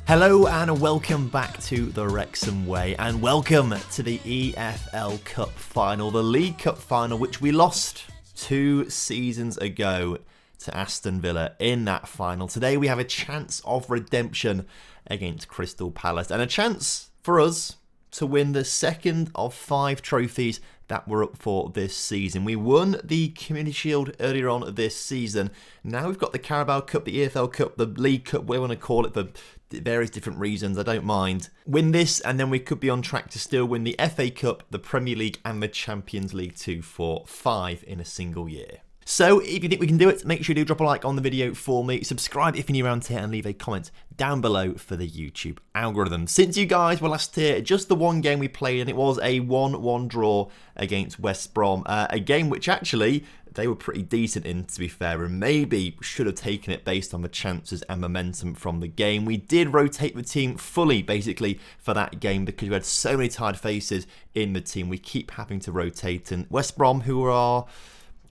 Hello and welcome back to the Wrexham Way, and welcome to the EFL Cup Final, the League Cup Final, which we lost 2 seasons ago to Aston Villa in that final. Today we have a chance of redemption against Crystal Palace and a chance for us to win the second of 5 trophies that we're up for this season. We won the Community Shield earlier on this season. Now we've got the Carabao Cup, the EFL Cup, the League Cup, whatever you want to call it, for various different reasons. I don't mind. Win this and then we could be on track to still win the FA Cup, the Premier League and the Champions League too, for 5 in a single year. So if you think we can do it, make sure you do drop a like on the video for me. Subscribe if you're new around here and leave a comment down below for the YouTube algorithm. Since you guys were last here, just the one game we played, and it was a 1-1 draw against West Brom. A game which actually they were pretty decent in, to be fair, and maybe should have taken it based on the chances and momentum from the game. We did rotate the team fully, basically, for that game because we had so many tired faces in the team. We keep having to rotate, and West Brom, who are,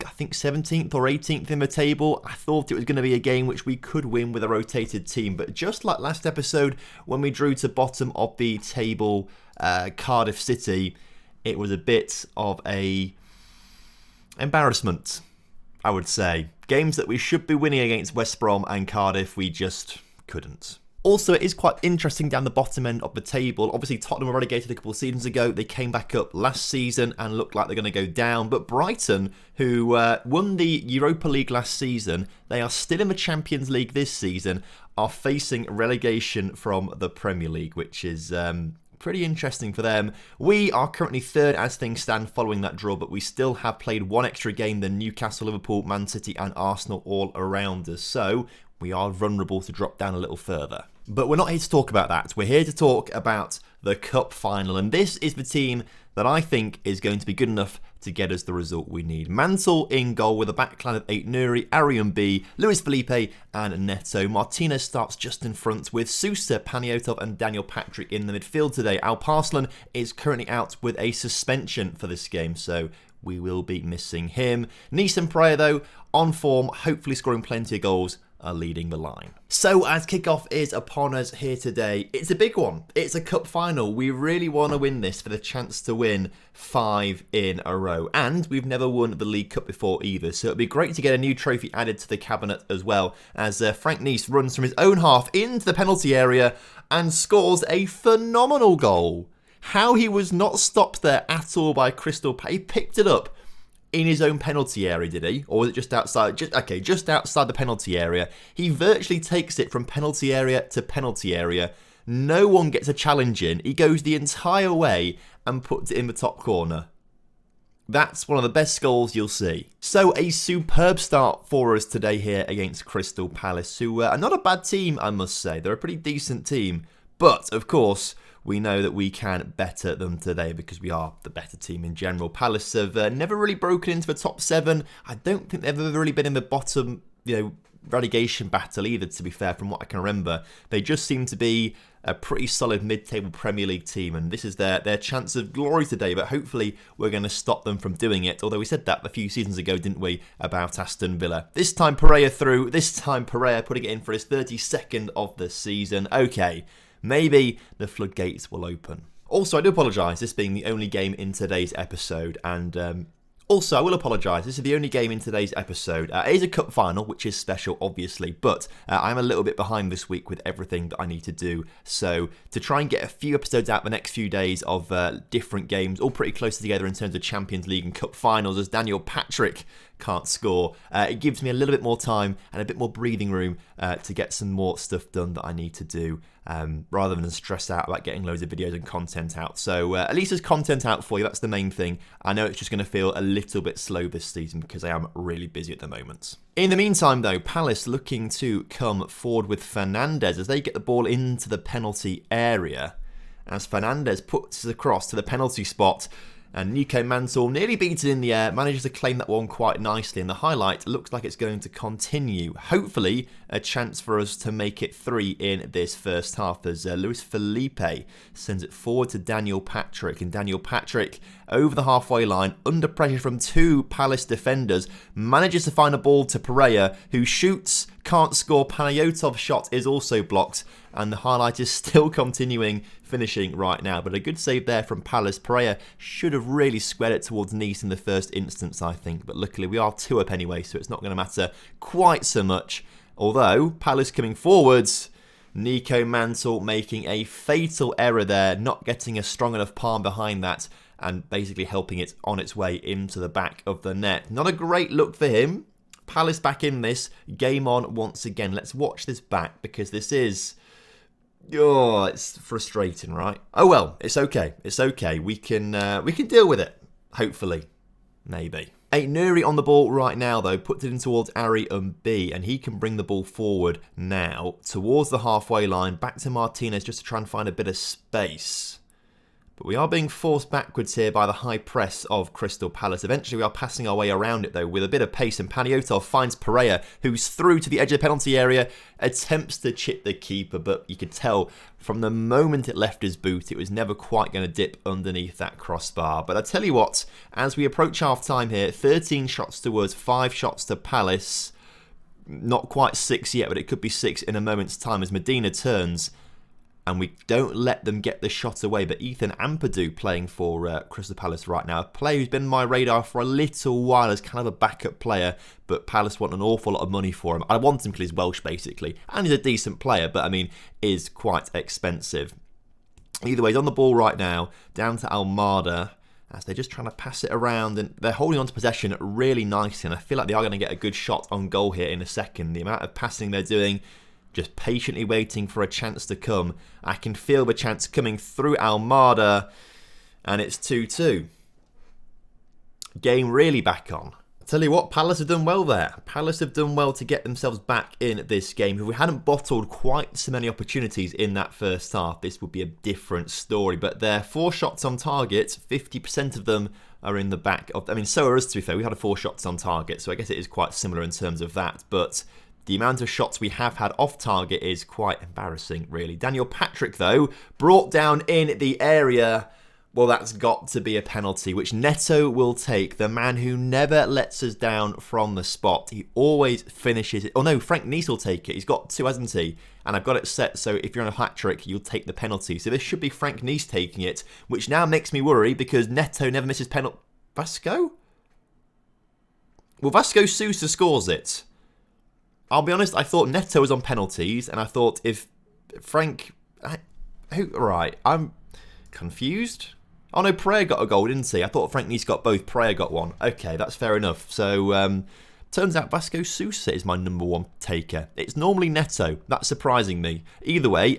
I think, 17th or 18th in the table, I thought it was going to be a game which we could win with a rotated team. But just like last episode, when we drew to bottom of the table, Cardiff City, it was a bit of a embarrassment, I would say. Games that we should be winning against West Brom and Cardiff, we just couldn't. Also, it is quite interesting down the bottom end of the table. Obviously, Tottenham were relegated a couple of seasons ago. They came back up last season and looked like they're going to go down. But Brighton, who won the Europa League last season, they are still in the Champions League this season, are facing relegation from the Premier League, which is pretty interesting for them. We are currently 3rd as things stand following that draw, but we still have played 1 extra game than Newcastle, Liverpool, Man City and Arsenal all around us. So we are vulnerable to drop down a little further. But we're not here to talk about that. We're here to talk about the Cup Final. And this is the team that I think is going to be good enough to get us the result we need. Mansell in goal with a backline of 8 Nuri, Arian B, Luis Felipe and Neto. Martinez starts just in front with Sousa, Paniotov and Daniel Patrick in the midfield today. Alparslan is currently out with a suspension for this game, so we will be missing him. Nice and Pereira, though, on form, hopefully scoring plenty of goals, are leading the line. So as kickoff is upon us here today, it's a big one. It's a cup final. We really want to win this for the chance to win 5 in a row. And we've never won the League Cup before either. So it'd be great to get a new trophy added to the cabinet as well, as Frank Nice runs from his own half into the penalty area and scores a phenomenal goal. How he was not stopped there at all by Crystal Palace. He picked it up in his own penalty area, did he? Or was it just outside? Just outside the penalty area. He virtually takes it from penalty area to penalty area. No one gets a challenge in. He goes the entire way and puts it in the top corner. That's one of the best goals you'll see. So a superb start for us today here against Crystal Palace, who are not a bad team, I must say. They're a pretty decent team. But, of course, we know that we can better them today because we are the better team in general. Palace have never really broken into the top 7. I don't think they've ever really been in the bottom, relegation battle either, to be fair, from what I can remember. They just seem to be a pretty solid mid-table Premier League team, and this is their chance of glory today, but hopefully we're going to stop them from doing it, although we said that a few seasons ago, didn't we, about Aston Villa. This time Pereira through, this time Pereira putting it in for his 32nd of the season. Okay, maybe the floodgates will open. Also, I do apologise, this being the only game in today's episode, and also, I will apologise, this is the only game in today's episode. It is a cup final, which is special, obviously, but I'm a little bit behind this week with everything that I need to do. So, to try and get a few episodes out the next few days of different games, all pretty close together in terms of Champions League and Cup Finals, as Daniel Patrick can't score, it gives me a little bit more time and a bit more breathing room to get some more stuff done that I need to do, rather than stress out about getting loads of videos and content out. So at least there's content out for you, that's the main thing. I know it's just going to feel a little bit slow this season because I am really busy at the moment. In the meantime though, Palace looking to come forward with Fernandes as they get the ball into the penalty area, as Fernandes puts it across to the penalty spot. And Nico Mansell nearly beats it in the air, manages to claim that one quite nicely. And the highlight looks like it's going to continue. Hopefully, a chance for us to make it 3 in this first half as Luis Felipe sends it forward to Daniel Patrick. And Daniel Patrick, over the halfway line, under pressure from 2 Palace defenders, manages to find a ball to Pereira, who shoots, can't score. Panayotov's shot is also blocked, and the highlight is still continuing, finishing right now. But a good save there from Palace. Pereira should have really squared it towards Nice in the first instance, I think. But luckily we are 2 up anyway, so it's not going to matter quite so much. Although, Palace coming forwards, Nico Mantle making a fatal error there, not getting a strong enough palm behind that, and basically helping it on its way into the back of the net. Not a great look for him. Palace back in this. Game on once again. Let's watch this back, because this is... oh, it's frustrating, right? Oh well, it's okay. It's okay. We can deal with it. Hopefully. Maybe. Nuri on the ball right now, though, puts it in towards Ari and B, and he can bring the ball forward now towards the halfway line, back to Martinez just to try and find a bit of space. But we are being forced backwards here by the high press of Crystal Palace. Eventually we are passing our way around it, though, with a bit of pace, and Paniotov finds Pereira, who's through to the edge of the penalty area, attempts to chip the keeper, but you could tell from the moment it left his boot, it was never quite going to dip underneath that crossbar. But I tell you what, as we approach half-time here, 13 shots to us, 5 shots to Palace. Not quite 6 yet, but it could be 6 in a moment's time as Medina turns. And we don't let them get the shot away. But Ethan Ampadu playing for Crystal Palace right now. A player who's been on my radar for a little while as kind of a backup player. But Palace want an awful lot of money for him. I want him because he's Welsh, basically. And he's a decent player, but I mean, is quite expensive. Either way, he's on the ball right now. Down to Almada, as they're just trying to pass it around. And they're holding on to possession really nicely. And I feel like they are going to get a good shot on goal here in a second. The amount of passing they're doing, just patiently waiting for a chance to come. I can feel the chance coming through Almada, and it's 2-2. Game really back on. I tell you what, Palace have done well there. Palace have done well to get themselves back in this game. If we hadn't bottled quite so many opportunities in that first half, this would be a different story. But they're 4 shots on target, 50% of them are in the back of... I mean, so are us, to be fair. We had 4 shots on target, so I guess it is quite similar in terms of that. But the amount of shots we have had off target is quite embarrassing, really. Daniel Patrick, though, brought down in the area. Well, that's got to be a penalty, which Neto will take. The man who never lets us down from the spot. He always finishes it. Oh, no, Frank Nice will take it. He's got 2, hasn't he? And I've got it set so if you're on a hat-trick, you'll take the penalty. So this should be Frank Nice taking it, which now makes me worry because Neto never misses penalty. Vasco? Well, Vasco Sousa scores it. I'll be honest, I thought Neto was on penalties, and I thought if Frank... Right, I'm confused. Oh no, Pereira got a goal, didn't he? I thought Frank Nice got both, Pereira got one. Okay, that's fair enough. So, turns out Vasco Sousa is my number 1 taker. It's normally Neto. That's surprising me. Either way,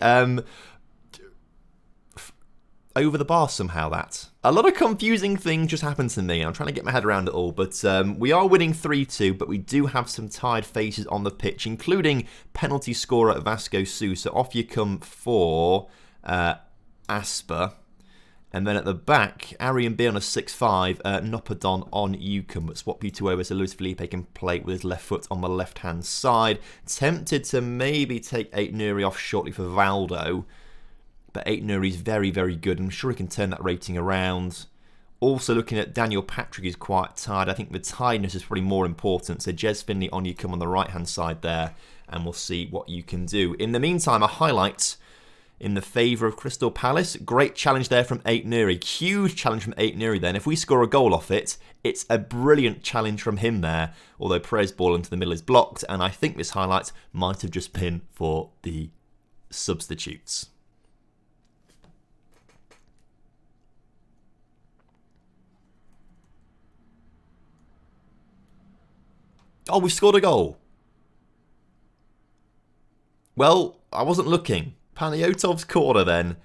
over the bar somehow, that. A lot of confusing things just happened to me. I'm trying to get my head around it all, but we are winning 3-2, but we do have some tired faces on the pitch, including penalty scorer Vasco Sousa. Off you come for Asper. And then at the back, Ari and B on a 6-5, Nopadon on Yukon, but swap you 2 over so Luis Felipe can play with his left foot on the left-hand side. Tempted to maybe take Nuri off shortly for Valdo, but Nuri's very, very good. I'm sure he can turn that rating around. Also looking at Daniel Patrick is quite tired. I think the tiredness is probably more important. So Jez Finley on Yukon on the right-hand side there, and we'll see what you can do. In the meantime, a highlight in the favour of Crystal Palace. Great challenge there from Nuri. Huge challenge from Nuri then. If we score a goal off it, it's a brilliant challenge from him there. Although Perez's ball into the middle is blocked. And I think this highlight might have just been for the substitutes. Oh, we scored a goal. Well, I wasn't looking. Panayottov's corner then.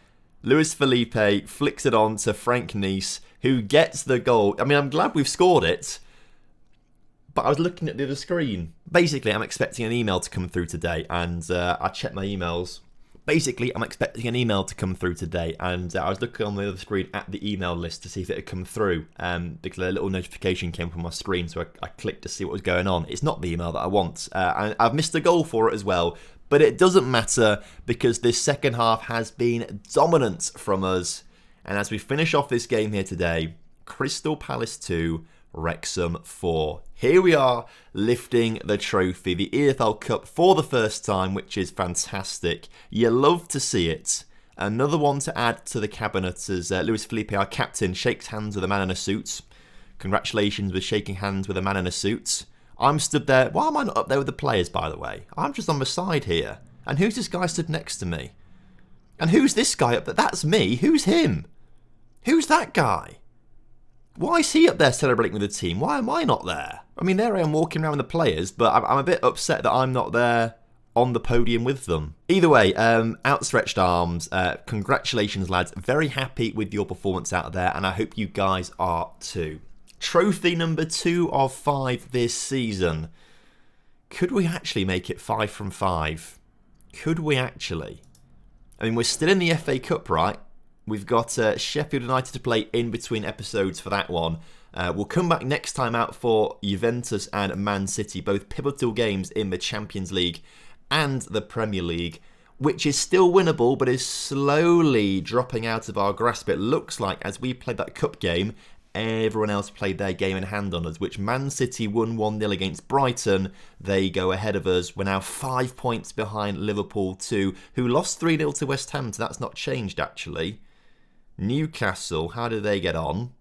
Luis Felipe flicks it on to Frank Nice, who gets the goal. I mean, I'm glad we've scored it, but I was looking at the other screen. Basically, I'm expecting an email to come through today, and I checked my emails. Basically, I'm expecting an email to come through today, and I was looking on the other screen at the email list to see if it had come through, because a little notification came from my screen, so I clicked to see what was going on. It's not the email that I want, and I've missed a goal for it as well, but it doesn't matter, because this second half has been dominant from us, and as we finish off this game here today, Crystal Palace 2, Wrexham 4. Here we are, lifting the trophy, the EFL Cup for the first time, which is fantastic. You love to see it. Another one to add to the cabinet as Luis Felipe, our captain, shakes hands with a man in a suit. Congratulations with shaking hands with a man in a suit. I'm stood there. Why am I not up there with the players, by the way? I'm just on the side here. And who's this guy stood next to me? And who's this guy up there? That's me. Who's him? Who's that guy? Why is he up there celebrating with the team? Why am I not there? I mean, there I am walking around with the players, but I'm a bit upset that I'm not there on the podium with them. Either way, outstretched arms. Congratulations, lads. Very happy with your performance out there, and I hope you guys are too. Trophy number 2 of 5 this season. Could we actually make it 5 from 5? Could we actually? I mean, we're still in the FA Cup, right? We've got Sheffield United to play in between episodes for that one. We'll come back next time out for Juventus and Man City, both pivotal games in the Champions League and the Premier League, which is still winnable but is slowly dropping out of our grasp. It looks like as we played that cup game, everyone else played their game in hand on us, which Man City won 1-0 against Brighton. They go ahead of us. We're now 5 points behind Liverpool 2, who lost 3-0 to West Ham, so that's not changed actually. Newcastle, how did they get on?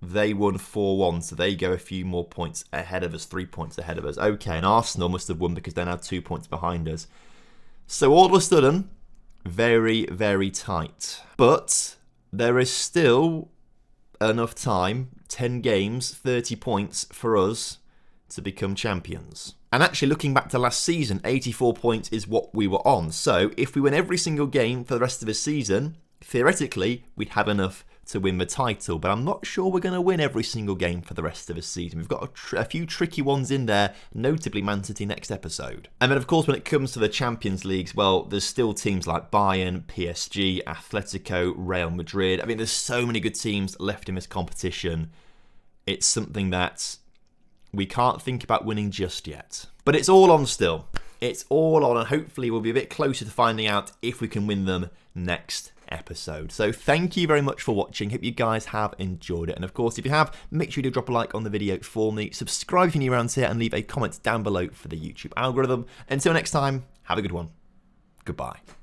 They won 4-1, so they go a few more points ahead of us, 3 points ahead of us. Okay, and Arsenal must have won because they're now 2 points behind us. So all of a sudden, very, very tight. But there is still enough time, 10 games, 30 points for us to become champions. And actually looking back to last season, 84 points is what we were on. So if we win every single game for the rest of the season, theoretically we'd have enough to win the title, but I'm not sure we're going to win every single game for the rest of the season. We've got a few tricky ones in there, notably Man City next episode. And then of course when it comes to the Champions Leagues, well, there's still teams like Bayern, PSG, Atletico, Real Madrid. I mean, there's so many good teams left in this competition. It's something that we can't think about winning just yet. But it's all on still. It's all on, and hopefully we'll be a bit closer to finding out if we can win them next episode. So thank you very much for watching. Hope you guys have enjoyed it, and of course if you have, make sure you do drop a like on the video for me, subscribe if you're new around here, and leave a comment down below for the YouTube algorithm. Until next time, have a good one. Goodbye.